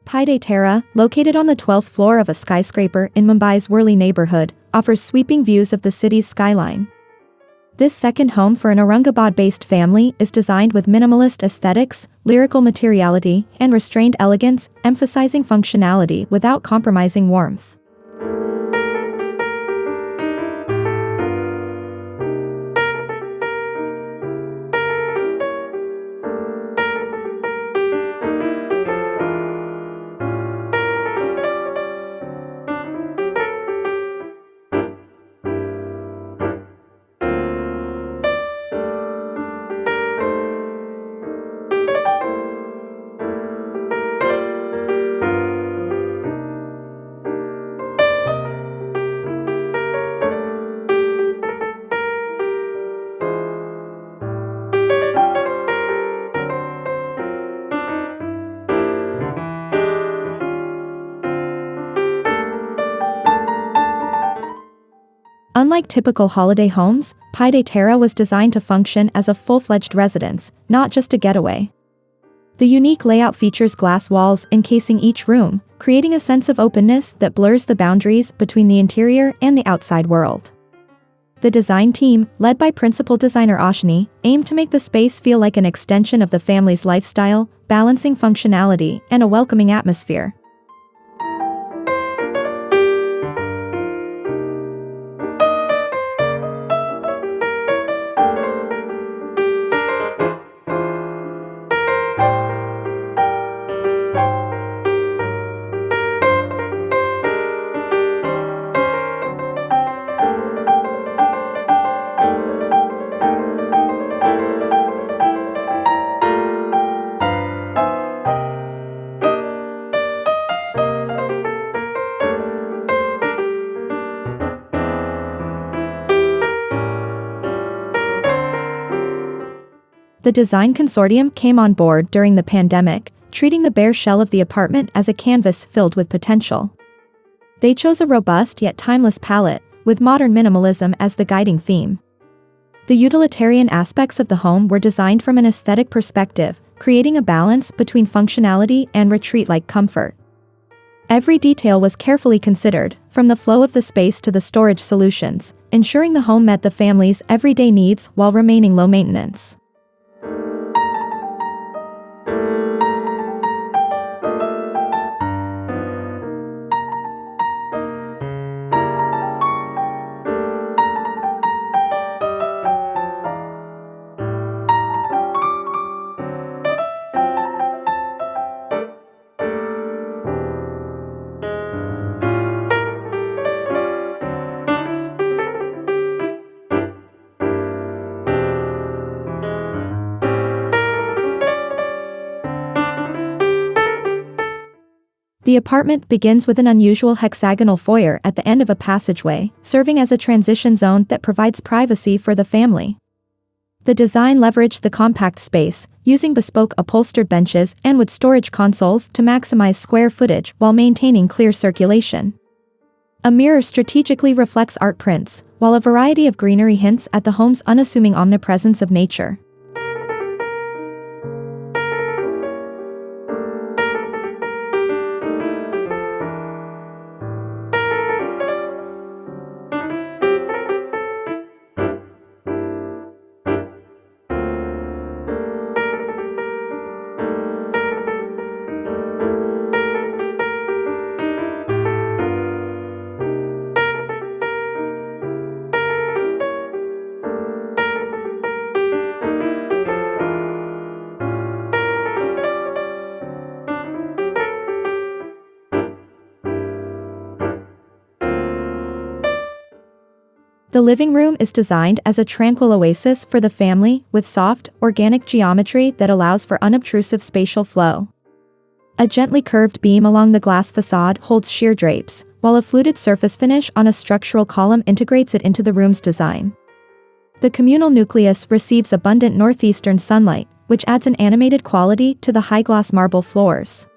Pied-à-terre, located on the 12th floor of a skyscraper in Mumbai's Worli neighborhood, offers sweeping views of the city's skyline. This second home for an Aurangabad-based family is designed with minimalist aesthetics, lyrical materiality, and restrained elegance, emphasizing functionality without compromising warmth. Unlike typical holiday homes, Pied-à-terre was designed to function as a full-fledged residence, not just a getaway. The unique layout features glass walls encasing each room, creating a sense of openness that blurs the boundaries between the interior and the outside world. The design team, led by principal designer Aashni, aimed to make the space feel like an extension of the family's lifestyle, balancing functionality and a welcoming atmosphere. The design consortium came on board during the pandemic, treating the bare shell of the apartment as a canvas filled with potential. They chose a robust yet timeless palette, with modern minimalism as the guiding theme. The utilitarian aspects of the home were designed from an aesthetic perspective, creating a balance between functionality and retreat-like comfort. Every detail was carefully considered, from the flow of the space to the storage solutions, ensuring the home met the family's everyday needs while remaining low maintenance. The apartment begins with an unusual hexagonal foyer at the end of a passageway, serving as a transition zone that provides privacy for the family. The design leveraged the compact space, using bespoke upholstered benches and wood storage consoles to maximize square footage while maintaining clear circulation. A mirror strategically reflects art prints, while a variety of greenery hints at the home's unassuming omnipresence of nature. The living room is designed as a tranquil oasis for the family, with soft, organic geometry that allows for unobtrusive spatial flow. A gently curved beam along the glass facade holds sheer drapes, while a fluted surface finish on a structural column integrates it into the room's design. The communal nucleus receives abundant northeastern sunlight, which adds an animated quality to the high-gloss marble floors.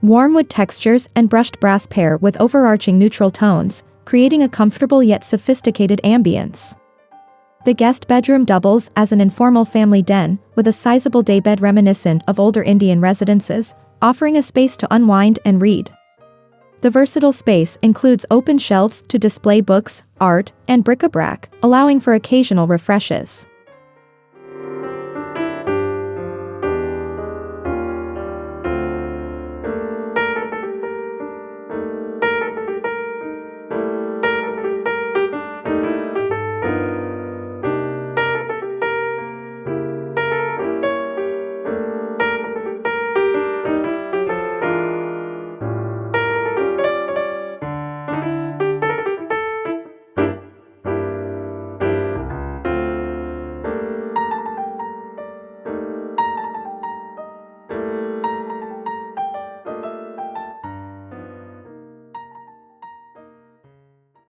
Warm wood textures and brushed brass pair with overarching neutral tones, creating a comfortable yet sophisticated ambience. The guest bedroom doubles as an informal family den, with a sizable daybed reminiscent of older Indian residences, offering a space to unwind and read. The versatile space includes open shelves to display books, art, and bric-a-brac, allowing for occasional refreshes.